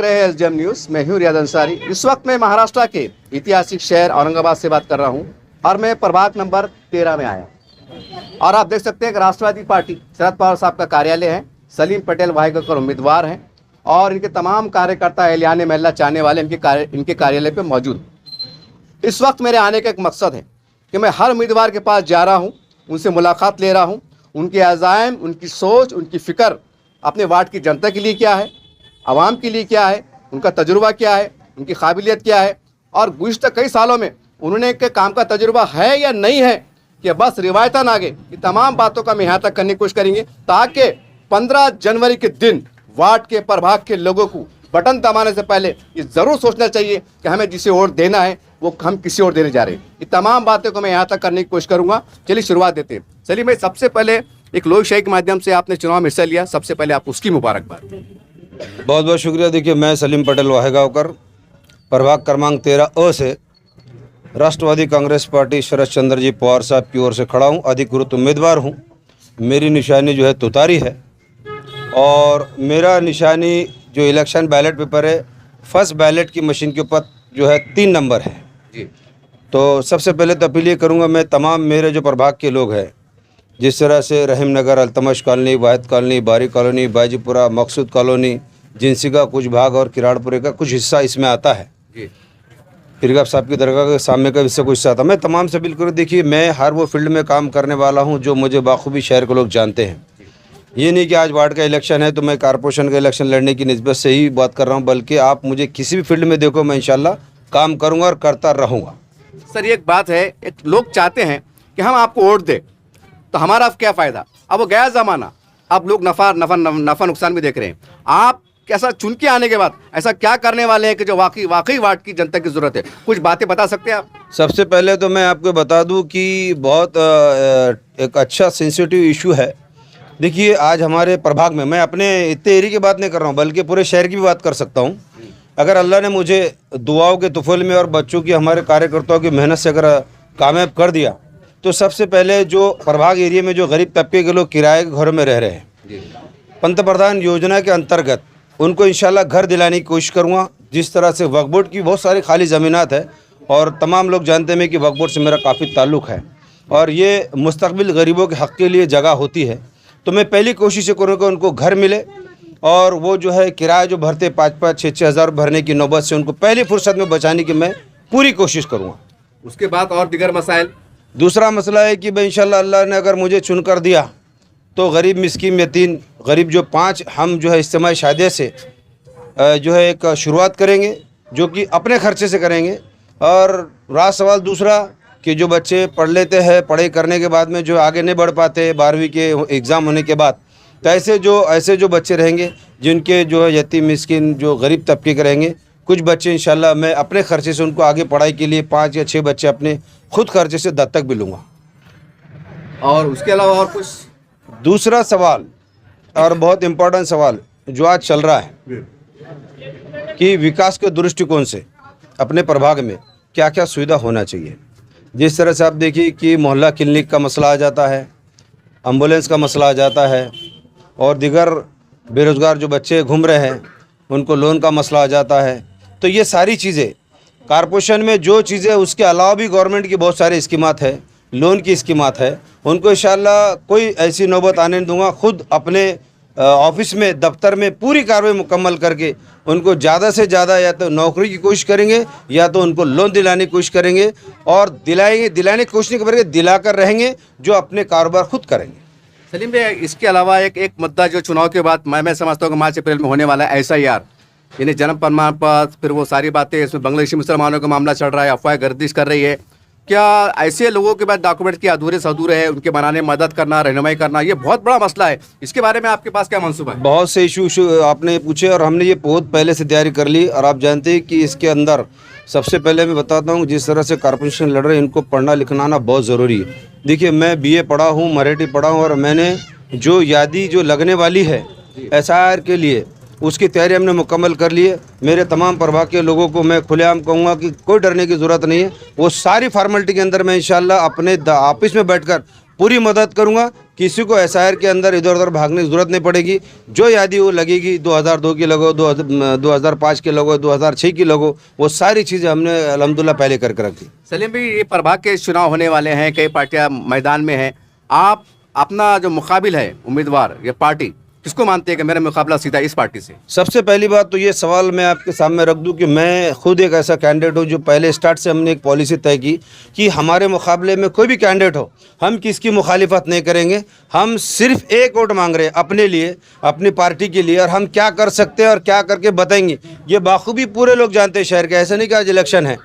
रहे हैं SDM news. मैं हूं रियाज अंसारी। इस वक्त मैं महाराष्ट्र के ऐतिहासिक शहर औरंगाबाद से बात कर रहा हूं और मैं प्रभाग नंबर 13 में आया और आप देख सकते हैं कि राष्ट्रवादी पार्टी शरद पवार साहब का कार्यालय है। सलीम पटेल वाहिगकर उम्मीदवार हैं और इनके तमाम कार्यकर्ता एलियाने महल्ला चाहने वाले इनके कार्यालय पर मौजूद। इस वक्त मेरे आने का एक मकसद है कि मैं हर उम्मीदवार के पास जा रहा हूँ, उनसे मुलाकात ले रहा हूँ, उनके अज़ाइम, उनकी सोच, उनकी फ़िक्र अपने वार्ड की जनता के लिए क्या है, आवाम के लिए क्या है, उनका तजुर्बा क्या है, उनकी काबिलियत क्या है और गुज़िश्ता कई सालों में उन्होंने के काम का तजुर्बा है या नहीं है कि बस रिवायतन आगे। ये तमाम बातों का मैं यहाँ तक करने की कोशिश करेंगे ताकि 15 जनवरी के दिन वार्ड के प्रभाग के लोगों को बटन दबाने से पहले ये ज़रूर सोचना चाहिए कि हमें जिसे वोट देना है वो हम किसी और देने जा रहे हैं। ये तमाम बातें को मैं यहाँ तक करने की कोशिश करूँगा। चलिए शुरुआत देते हैं। चलिए भाई, सबसे पहले एक लोकशाही के माध्यम से आपने चुनाव में हिस्सा लिया, सबसे पहले आप उसकी मुबारकबाद। बहुत बहुत शुक्रिया। देखिए, मैं सलीम पटेल वाहेगांवकर प्रभाग क्रमांक 13 अ से राष्ट्रवादी कांग्रेस पार्टी शरद चंद्र जी पवार साहब की ओर से खड़ा हूँ। अधिकृत उम्मीदवार हूँ। मेरी निशानी जो है तुतारी है और मेरा निशानी जो इलेक्शन बैलेट पेपर है, फर्स्ट बैलेट की मशीन के ऊपर जो है 3 नंबर है जी। तो सबसे पहले तो अपील ये करूँगा, मैं तमाम मेरे जो प्रभाग के लोग हैं, जिस तरह से रहीम नगर, अल्तमश कॉलोनी, वाहिद कॉलोनी, बारी कॉलोनी, बाजीपुरा, मकसूद कॉलोनी, जिनसी का कुछ भाग और किराड़पुरे का कुछ हिस्सा इसमें आता है जी। पीरगाम साहब की दरगाह के सामने का हिस्सा कुछ हिस्सा आता है। मैं तमाम से अपील करूँ, देखिए मैं हर वो फील्ड में काम करने वाला हूँ जो मुझे बाखूबी शहर के लोग जानते हैं। ये नहीं कि आज वार्ड का इलेक्शन है तो मैं कारपोरेशन का इलेक्शन लड़ने की निस्बत से ही बात कर रहा हूँ, बल्कि आप मुझे किसी भी फील्ड में देखो, मैं इंशाल्लाह काम करूँगा और करता रहूँगा। सर, एक बात है, एक लोग चाहते हैं कि हम आपको वोट दें तो हमारा क्या फ़ायदा। अब वो गया ज़माना, अब लोग नफ़ा नुकसान भी देख रहे हैं। आप कैसा चुन के आने के बाद ऐसा क्या करने वाले हैं कि जो वाकई वार्ड की जनता की ज़रूरत है, कुछ बातें बता सकते हैं आप? सबसे पहले तो मैं आपको बता दूं कि बहुत एक अच्छा सेंसिटिव इशू है। देखिए, आज हमारे प्रभाग में, मैं अपने इतने एरिया की बात नहीं कर रहा हूं बल्कि पूरे शहर की भी बात कर सकता हूं। अगर अल्लाह ने मुझे दुआओं के तुफल में और बच्चों की, हमारे कार्यकर्ताओं की मेहनत से अगर कामयाब कर दिया तो सबसे पहले जो प्रभाग एरिया में जो गरीब तबके के लोग किराए के घरों में रह रहे हैं, पंतप्रधान योजना के अंतर्गत उनको इंशाल्लाह घर दिलाने की कोशिश करूँगा। जिस तरह से वक्फ बोर्ड की बहुत सारी खाली ज़मीनात है और तमाम लोग जानते हैं कि वक्फ बोर्ड से मेरा काफ़ी ताल्लुक़ है और ये मुस्तक़बिल गरीबों के हक़ के लिए जगह होती है, तो मैं पहली कोशिश करूँगा उनको घर मिले और वो जो है किराया जो भरते 5-5, 6-6 हज़ार भरने की नौबत से उनको पहली फुर्सत में बचाने की मैं पूरी कोशिश करूँगा। उसके बाद और दीगर मसाइल। दूसरा दूसरा मसला है कि भाई इंशाल्लाह अल्लाह ने अगर मुझे चुन कर दिया तो गरीब, मिस्कीन, यतीम, गरीब जो 5 हम जो है इज्तिमाई शादी से जो है एक शुरुआत करेंगे जो कि अपने खर्चे से करेंगे। और रहा सवाल दूसरा कि जो बच्चे पढ़ लेते हैं, पढ़ाई करने के बाद में जो आगे नहीं बढ़ पाते 12वीं के एग्ज़ाम होने के बाद, तो ऐसे जो बच्चे रहेंगे जिनके जो है यतीम, मिस्कीन, जो गरीब तबके के रहेंगे, कुछ बच्चे इंशाल्लाह मैं अपने खर्चे से उनको आगे पढ़ाई के लिए 5 या 6 बच्चे अपने खुद खर्चे से दत्तक भी लूँगा। और उसके अलावा और कुछ? दूसरा सवाल और बहुत इम्पोर्टेंट सवाल जो आज चल रहा है कि विकास के दृष्टिकोण से अपने प्रभाग में क्या क्या सुविधा होना चाहिए। जिस तरह से आप देखिए कि मोहल्ला क्लिनिक का मसला आ जाता है, एम्बुलेंस का मसला आ जाता है और दिगर बेरोज़गार जो बच्चे घूम रहे हैं उनको लोन का मसला आ जाता है। तो ये सारी चीज़ें कारपोरेशन में जो चीज़ें, उसके अलावा भी गवर्नमेंट की बहुत सारी स्कीमात है, लोन की स्कीमात है, उनको इंशाल्लाह कोई ऐसी नौबत आने नहीं दूंगा। खुद अपने ऑफिस में, दफ्तर में पूरी कार्रवाई मुकम्मल करके उनको ज़्यादा से ज़्यादा या तो नौकरी की कोशिश करेंगे या तो उनको लोन दिलाने की कोशिश करेंगे और दिलाने की कोशिश नहीं करेंगे, दिलाकर रहेंगे जो अपने कारोबार खुद करेंगे। सलीम भाई, इसके अलावा एक मुद्दा जो चुनाव के बाद मैं समझता हूँ कि मार्च अप्रैल में होने वाला है, SIR यानी जन्म प्रमाण पत्र, फिर वो सारी बातें, इसमें बांग्लादेशी मुसलमानों का मामला चल रहा है, अफवाह गर्दिश कर रही है। क्या ऐसे लोगों के पास डॉक्यूमेंट के अधूरे से अधूरे है, उनके बनाने में मदद करना, रहनुमाई करना, ये बहुत बड़ा मसला है। इसके बारे में आपके पास क्या मंसूबा है? बहुत से इशू आपने पूछे और हमने ये बहुत पहले से तैयारी कर ली। और आप जानते हैं कि इसके अंदर सबसे पहले मैं बताता हूँ, जिस तरह से कारपोरेशन लड़ रहे हैं इनको पढ़ना लिखना आना बहुत ज़रूरी है। देखिए, मैं BA पढ़ा हूँ, मराठी पढ़ा हूँ और मैंने जो यादी जो लगने वाली है SIR के लिए, उसकी तैयारी हमने मुकम्मल कर ली है। मेरे तमाम प्रभाग के लोगों को मैं खुलेआम कहूँगा कि कोई डरने की ज़रूरत नहीं है। वो सारी फार्मेलिटी के अंदर मैं इंशाल्लाह अपने ऑफिस में बैठकर पूरी मदद करूँगा किसी को एसआईआर के अंदर इधर उधर भागने की जरूरत नहीं पड़ेगी। जो यादी वो लगेगी 2002 की लगो, 2005 की लगो, 2006 की लगो, वो सारी चीज़ें हमने अल्हम्दुलिल्लाह पहले करके रखी। सलीम भाई, ये प्रभाग के चुनाव होने वाले हैं, कई पार्टियां मैदान में हैं, आप अपना जो मुकाबिल है उम्मीदवार या पार्टी, किसको मानते हैं कि मेरा मुकाबला सीधा इस पार्टी से? सबसे पहली बात तो ये सवाल मैं आपके सामने रख दूं कि मैं खुद एक ऐसा कैंडिडेट हूं जो पहले स्टार्ट से हमने एक पॉलिसी तय की कि हमारे मुकाबले में कोई भी कैंडिडेट हो, हम किसकी मुखालिफत नहीं करेंगे। हम सिर्फ एक वोट मांग रहे हैं अपने लिए, अपनी पार्टी के लिए, और हम क्या कर सकते हैं और क्या करके बताएंगे ये बाखूबी पूरे लोग जानते हैं शहर के। ऐसा नहीं कि आज इलेक्शन है,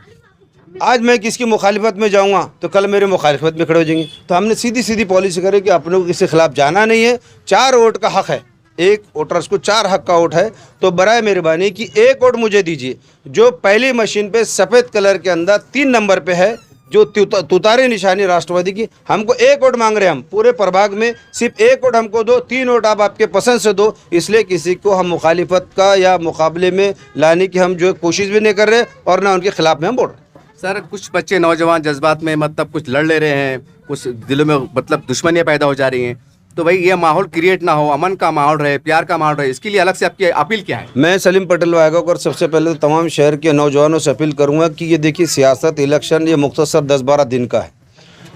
आज मैं किसकी मुखालिफत में जाऊंगा तो कल मेरे मुखालिफत में खड़े हो जाएंगे। तो हमने सीधी सीधी पॉलिसी करी कि अपनों को किसी के खिलाफ जाना नहीं है। 4 वोट का हक है, एक वोटर्स को 4 हक का वोट है, तो बराए मेहरबानी कि एक वोट मुझे दीजिए। जो पहली मशीन पे सफ़ेद कलर के अंदर 3 नंबर पे है, जो तुतारे निशानी राष्ट्रवादी की, हमको एक वोट मांग रहे हैं। हम पूरे प्रभाग में सिर्फ एक वोट हमको दो, 3 वोट आप आपके पसंद से दो। इसलिए किसी को हम मुखालिफत का या मुकाबले में लाने की हम जो कोशिश भी नहीं कर रहे और ना उनके खिलाफ में हम बोल रहे हैं। सर, कुछ बच्चे नौजवान जज्बात में मतलब कुछ लड़ ले रहे हैं, कुछ दिलों में मतलब दुश्मनियां पैदा हो जा रही हैं, तो भाई ये माहौल क्रिएट ना हो, अमन का माहौल रहे, प्यार का माहौल रहे, इसके लिए अलग से आपकी अपील क्या है? मैं सलीम पटेल वायगा और सबसे पहले तो तमाम शहर के नौजवानों से अपील करूंगा कि ये देखिए, सियासत इलेक्शन ये मुख्तसर 10-12 दिन का है।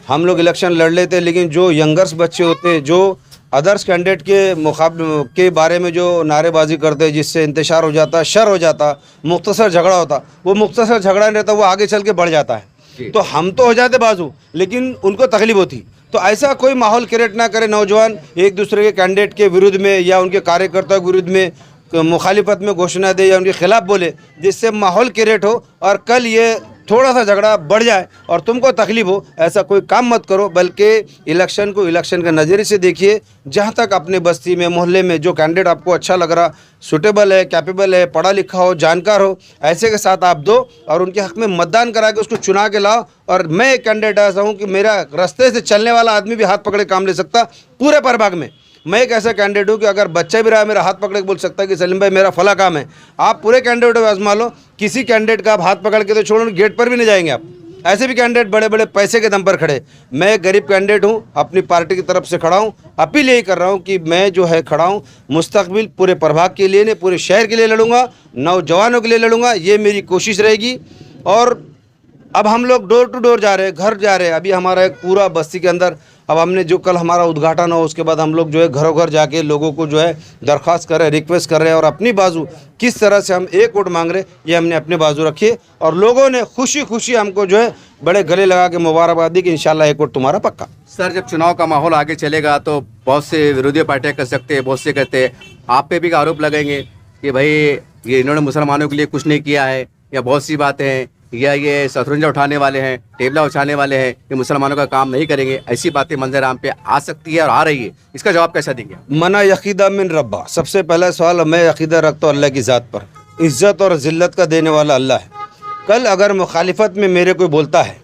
हम लोग इलेक्शन लड़ लेते हैं, लेकिन जो यंगर्स बच्चे होते हैं, जो अदर्स कैंडिडेट के मुकाबले के बारे में जो नारेबाजी करते हैं, जिससे इंतशार हो जाता, शर हो जाता, मुख्तसर झगड़ा होता, वो मुख्तसर झगड़ा नहीं रहता, वो आगे चल के बढ़ जाता है। तो हम तो हो जाते बाजू, लेकिन उनको तकलीफ होती। तो ऐसा कोई माहौल क्रिएट ना करे, नौजवान एक दूसरे के कैंडिडेट के विरुद्ध में या उनके कार्यकर्ताओं के विरुद्ध में मुखालिफत में घोषणा दे या उनके खिलाफ बोले, जिससे माहौल क्रिएट हो और कल ये थोड़ा सा झगड़ा बढ़ जाए और तुमको तकलीफ हो। ऐसा कोई काम मत करो, बल्कि इलेक्शन को इलेक्शन के नज़रिए से देखिए। जहाँ तक अपने बस्ती में, मोहल्ले में जो कैंडिडेट आपको अच्छा लग रहा, सुटेबल है, कैपेबल है, पढ़ा लिखा हो, जानकार हो, ऐसे के साथ आप दो और उनके हक़ में मतदान करा के उसको चुना के लाओ। और मैं एक कैंडिडेट ऐसा हूँ कि मेरा रास्ते से चलने वाला आदमी भी हाथ पकड़े काम ले सकता पूरे प्रभाग में। मैं एक ऐसा कैंडिडेट हूँ कि अगर बच्चा भी रहा मेरा हाथ पकड़ के बोल सकता है कि सलीम भाई मेरा फला काम है। आप पूरे कैंडिडेट को आजमा लो, किसी कैंडिडेट का आप हाथ पकड़ के तो छोड़ो, गेट पर भी नहीं जाएंगे आप। ऐसे भी कैंडिडेट बड़े बड़े पैसे के दम पर खड़े। मैं एक गरीब कैंडिडेट हूँ, अपनी पार्टी की तरफ से खड़ा हूँ। अपील यही कर रहा हूँ कि मैं जो है खड़ा हूँ, मुस्तकबिल पूरे प्रभाग के लिए नहीं, पूरे शहर के लिए लड़ूंगा, नौजवानों के लिए लड़ूंगा, ये मेरी कोशिश रहेगी। और अब हम लोग डोर टू डोर जा रहे हैं, घर जा रहे हैं। अभी हमारा एक पूरा बस्ती के अंदर, अब हमने जो कल हमारा उद्घाटन हो उसके बाद हम लोग जो है घरों घर जाके लोगों को जो है दरख्वास्त कर रहे हैं, रिक्वेस्ट कर रहे हैं और अपनी बाजू किस तरह से हम एक वोट मांग रहे हैं ये हमने अपनी बाजू रखी है। और लोगों ने खुशी खुशी हमको जो है बड़े गले लगा के मुबारकबाद दी कि इंशाल्लाह एक वोट तुम्हारा पक्का। सर, जब चुनाव का माहौल आगे चलेगा तो बहुत से विरोधी पार्टियां कर सकते हैं, बहुत से कहते हैं, आप पे भी आरोप लगेंगे कि भाई ये इन्होंने मुसलमानों के लिए कुछ नहीं किया है, या बहुत सी बातें हैं, या ये शतरंजा उठाने वाले हैं, टेबला उछालने वाले हैं, ये मुसलमानों का काम नहीं करेंगे। ऐसी बातें मंजर आम पे आ सकती है और आ रही है, इसका जवाब कैसा देंगे? मना यकीदा मिन रब्बा। सबसे पहला सवाल, मैं यकीदा रखता हूँ अल्लाह की ज़ात पर। इज़्ज़त और ज़िल्लत का देने वाला अल्लाह है। कल अगर मुखालिफत में मेरे कोई बोलता है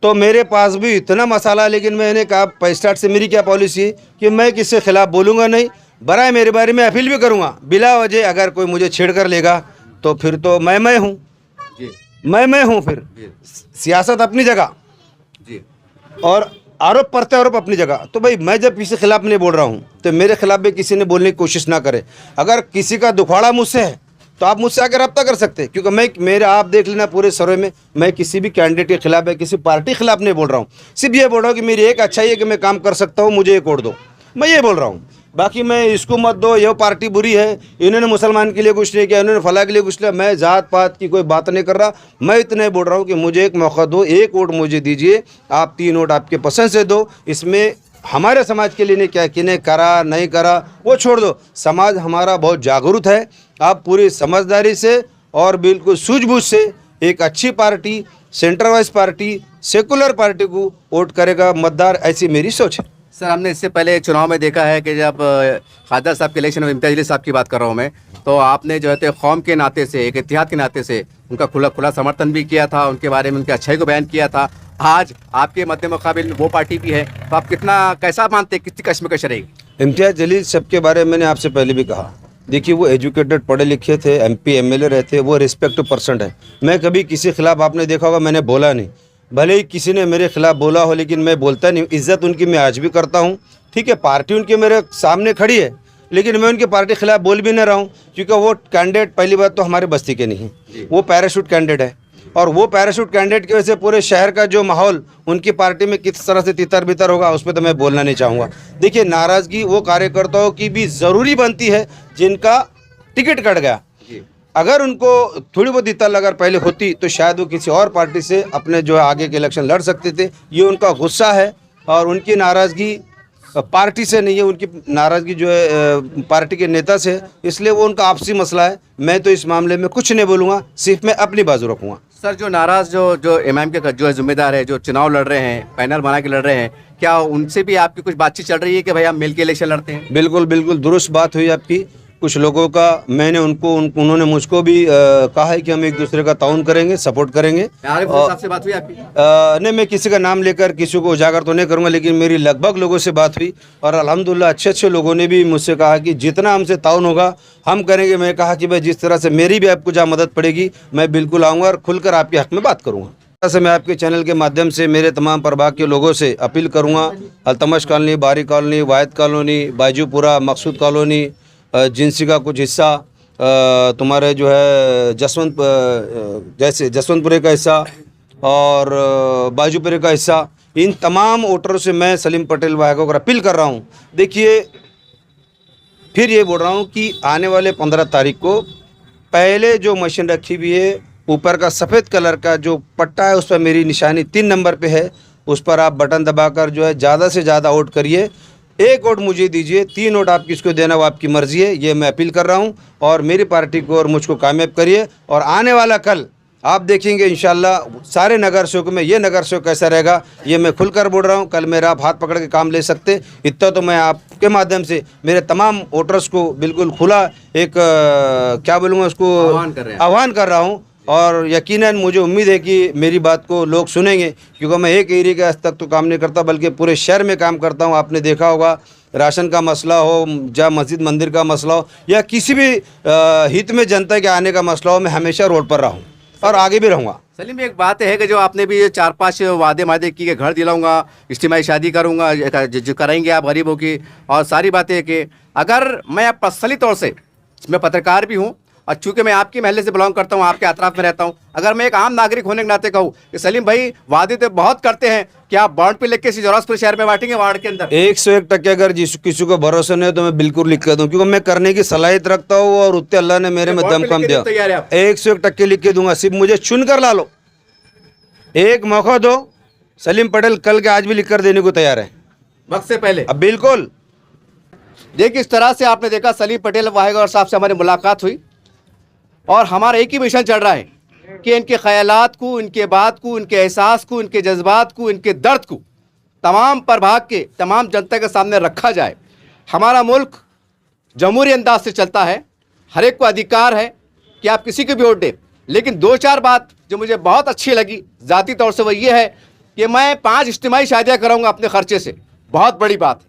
तो मेरे पास भी इतना मसाला, लेकिन मैंने कहा स्टार्ट से मेरी क्या पॉलिसी है कि मैं किसके खिलाफ बोलूँगा नहीं। बराए मेरे बारे में अपील भी करूँगा, बिला वजह अगर कोई मुझे छेड़ कर लेगा तो फिर तो मैं हूँ, मैं हूँ। फिर सियासत अपनी जगह जी, और आरोप प्रत्यारोप अपनी जगह। तो भाई मैं जब किसी के खिलाफ नहीं बोल रहा हूँ तो मेरे खिलाफ भी किसी ने बोलने की कोशिश ना करे। अगर किसी का दुखाड़ा मुझसे है तो आप मुझसे आकर रब्ता कर सकते हैं, क्योंकि मेरा आप देख लेना पूरे सर्वे में मैं किसी भी कैंडिडेट के खिलाफ है, किसी पार्टी के खिलाफ नहीं बोल रहा हूँ। सिर्फ ये बोल रहा हूँ कि मेरी एक अच्छाई है कि मैं काम कर सकता हूँ, मुझे एक वोट दो, मैं ये बोल रहा हूँ। बाकी मैं इसको मत दो, ये पार्टी बुरी है, इन्होंने मुसलमान के लिए कुछ नहीं किया, इन्होंने फलाह के लिए कुछ नहीं, मैं जात पात की कोई बात नहीं कर रहा। मैं इतना ही बोल रहा हूँ कि मुझे एक मौका दो, एक वोट मुझे दीजिए, आप 3 वोट आपके पसंद से दो। इसमें हमारे समाज के लिए नहीं क्या किने करा नहीं करा वो छोड़ दो, समाज हमारा बहुत जागरूक है। आप पूरी समझदारी से और बिल्कुल सूझबूझ से एक अच्छी party, centre wise party, secular party को वोट करेगा मतदार, ऐसी मेरी सोच है। सर, हमने इससे पहले चुनाव में देखा है कि जब खादर साहब के इलेक्शन में, इम्तियाज़ अली साहब की बात कर रहा हूँ मैं, तो आपने जो है कौम के नाते से, एक इत्तेहाद के नाते से उनका खुला समर्थन भी किया था, उनके बारे में उनकी अच्छाई को बयान किया था। आज आपके मद्दे मुकाबिल वो पार्टी भी है, तो आप कैसा मानते हैं, कितनी कश्मकश रहेगी? इम्तियाज़ अली साहब के बारे में मैंने आपसे पहले भी कहा, देखिए वो एजुकेटेड, पढ़े लिखे थे, MP MLA रहते, वो रिस्पेक्ट पर्सन है। मैं कभी किसी खिलाफ, आपने देखा होगा मैंने बोला नहीं, भले ही किसी ने मेरे खिलाफ बोला हो, लेकिन मैं बोलता नहीं। इज़्ज़त उनकी मैं आज भी करता हूँ, ठीक है, पार्टी उनके मेरे सामने खड़ी है, लेकिन मैं उनकी पार्टी के खिलाफ बोल भी नहीं रहा हूँ, क्योंकि वो कैंडिडेट पहली बात तो हमारे बस्ती के नहीं है, वो पैराशूट कैंडिडेट है। और वो पैराशूट कैंडिडेट की वजह से पूरे शहर का जो माहौल उनकी पार्टी में किस तरह से तितर बितर होगा, उस पर तो मैं बोलना नहीं चाहूँगा। देखिए, नाराज़गी वो कार्यकर्ताओं की भी ज़रूरी बनती है जिनका टिकट कट गया। अगर उनको थोड़ी बहुत इतना अगर पहले होती तो शायद वो किसी और पार्टी से अपने जो है आगे के इलेक्शन लड़ सकते थे। ये उनका गुस्सा है और उनकी नाराज़गी पार्टी से नहीं है, उनकी नाराज़गी जो है पार्टी के नेता से, इसलिए वो उनका आपसी मसला है। मैं तो इस मामले में कुछ नहीं बोलूँगा, सिर्फ मैं अपनी बाजू रखूँगा। सर, जो नाराज़ जो एमआईएम के जो है जिम्मेदार है, जो चुनाव लड़ रहे हैं, पैनल बना के लड़ रहे हैं, क्या उनसे भी आपकी कुछ बातचीत चल रही है कि भाई हम मिल के इलेक्शन लड़ते हैं? बिल्कुल बिल्कुल दुरुस्त बात हुई आपकी। कुछ लोगों का मैंने उन्होंने मुझको भी कहा है कि हम एक दूसरे का ताउन करेंगे, सपोर्ट करेंगे। आरिफ साहब से बात हुई आपकी? नहीं, मैं किसी का नाम लेकर किसी को उजागर तो नहीं करूंगा, लेकिन मेरी लगभग लोगों से बात हुई और अल्हम्दुलिल्लाह अच्छे लोगों ने भी मुझसे कहा कि जितना हमसे ताउन होगा हम करेंगे। मैं कहा कि भाई जिस तरह से मेरी भी आपको जहाँ मदद पड़ेगी मैं बिल्कुल आऊँगा और खुलकर आपके हक़ में बात करूँगा। से मैं आपके चैनल के माध्यम से मेरे तमाम प्रभाग के लोगों से अपील करूँगा, अल्तमश कॉलोनी, बारी कॉलोनी, वाहिद कॉलोनी, बाजूपुरा, मकसूद कॉलोनी, जिनसी का कुछ हिस्सा, तुम्हारे जो है जसवंतपुरे का हिस्सा और बाजूपुरे का हिस्सा, इन तमाम वोटरों से मैं सलीम पटेल भाई को अपील कर रहा हूँ। देखिए, फिर ये बोल रहा हूँ कि आने वाले 15 तारीख को पहले जो मशीन रखी हुई है, ऊपर का सफ़ेद कलर का जो पट्टा है, उस पर मेरी निशानी 3 नंबर पे है, उस पर आप बटन दबाकर जो है ज़्यादा से ज़्यादा वोट करिए। 1 वोट मुझे दीजिए, 3 वोट आप किसको देना वो आपकी मर्ज़ी है, ये मैं अपील कर रहा हूँ। और मेरी पार्टी को और मुझको कामयाब करिए और आने वाला कल आप देखेंगे इंशाल्लाह सारे नगर सेवक में ये नगर सेवक कैसा रहेगा, ये मैं खुलकर बोल रहा हूँ। कल मेरा आप हाथ पकड़ के काम ले सकते, इतना तो मैं आपके माध्यम से मेरे तमाम वोटर्स को बिल्कुल खुला एक क्या बोलूँगा उसको आह्वान कर रहा हूँ। और यकीनन मुझे उम्मीद है कि मेरी बात को लोग सुनेंगे, क्योंकि मैं एक एरिया के आज तक तो काम नहीं करता बल्कि पूरे शहर में काम करता हूँ। आपने देखा होगा, राशन का मसला हो, जहाँ मस्जिद मंदिर का मसला हो या किसी भी हित में जनता के आने का मसला हो, मैं हमेशा रोड पर रहा हूँ और आगे भी रहूँगा। सलीम, एक बात है कि जो आपने भी 4-5 वादे किए, घर दिलाऊंगा, इज्तिमाई शादी करूंगा, जो कराएंगे आप गरीबों की, और सारी बातें कि अगर मैं पर्सनली तौर से, मैं पत्रकार भी हूं और चूंकि मैं आपकी महल्ले से बिलोंग करता हूं, आपके अतराफ में रहता हूं, अगर मैं एक आम नागरिक होने के नाते कहूं कि सलीम भाई वादे तो बहुत करते हैं, क्या आप बॉन्ड पे लिख के जोरासपुर शहर में बांटेंगे वार्ड के अंदर? 101% अगर किसी को भरोसा नहीं है तो मैं बिल्कुल लिख के दूँ, क्योंकि मैं करने की सलाहियत रखता हूँ और उतने अल्लाह ने मेरे में दम कम दिया। 101% लिख के दूंगा, सिर्फ मुझे चुन कर ला लो, एक मौका दो। सलीम पटेल कल के आज भी लिख कर देने को तैयार है, वक्त से पहले। अब बिल्कुल। देखिए, इस तरह से आपने देखा सलीम पटेल वाहेगौर साहब से हमारी मुलाकात हुई और हमारा एक ही मिशन चल रहा है कि इनके ख्यालात को, इनके बात को, इनके एहसास को, इनके जज्बात को, इनके दर्द को तमाम प्रभाग के तमाम जनता के सामने रखा जाए। हमारा मुल्क जमहूरी अंदाज से चलता है, हर एक को अधिकार है कि आप किसी को भी वोट दें, लेकिन 2-4 बात जो मुझे बहुत अच्छी लगी ज़ाती तौर से वो ये है कि मैं 5 इज्तिमाई शादियाँ कराऊँगा अपने खर्चे से, बहुत बड़ी बात है।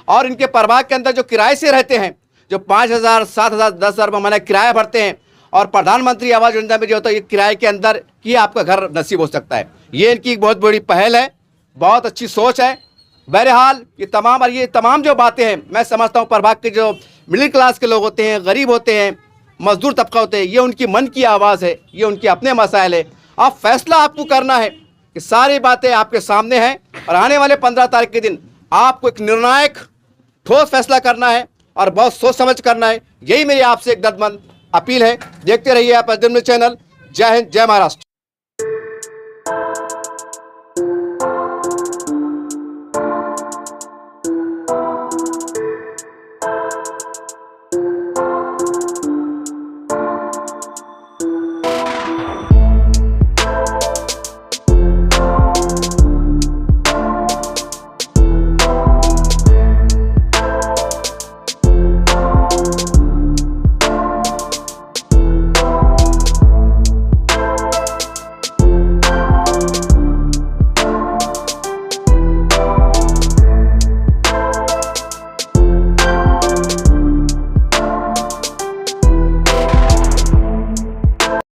और इनके प्रभाग के अंदर जो किराए से रहते हैं, जो 5,000, 7,000, 10,000 रुपये महीने किराया भरते हैं, और प्रधानमंत्री आवास योजना में जो होता है ये किराए के अंदर कि आपका घर नसीब हो सकता है। ये इनकी एक बहुत बड़ी पहल है, बहुत अच्छी सोच है। बहरहाल ये तमाम जो बातें हैं, मैं समझता हूँ प्रभाग के जो मिडिल क्लास के लोग होते हैं, गरीब होते हैं, मजदूर तबका होते हैं, ये उनकी मन की आवाज़ है, ये उनके अपने मसाइल है। अब फैसला आपको करना है कि सारी बातें आपके सामने हैं और आने वाले 15 तारीख के दिन आपको एक निर्णायक ठोस फैसला करना है और बहुत सोच समझ करना है। यही मेरी आपसे एक दर्दमंद अपील है। देखते रहिए आप अजम चैनल। जय हिंद, जय महाराष्ट्र।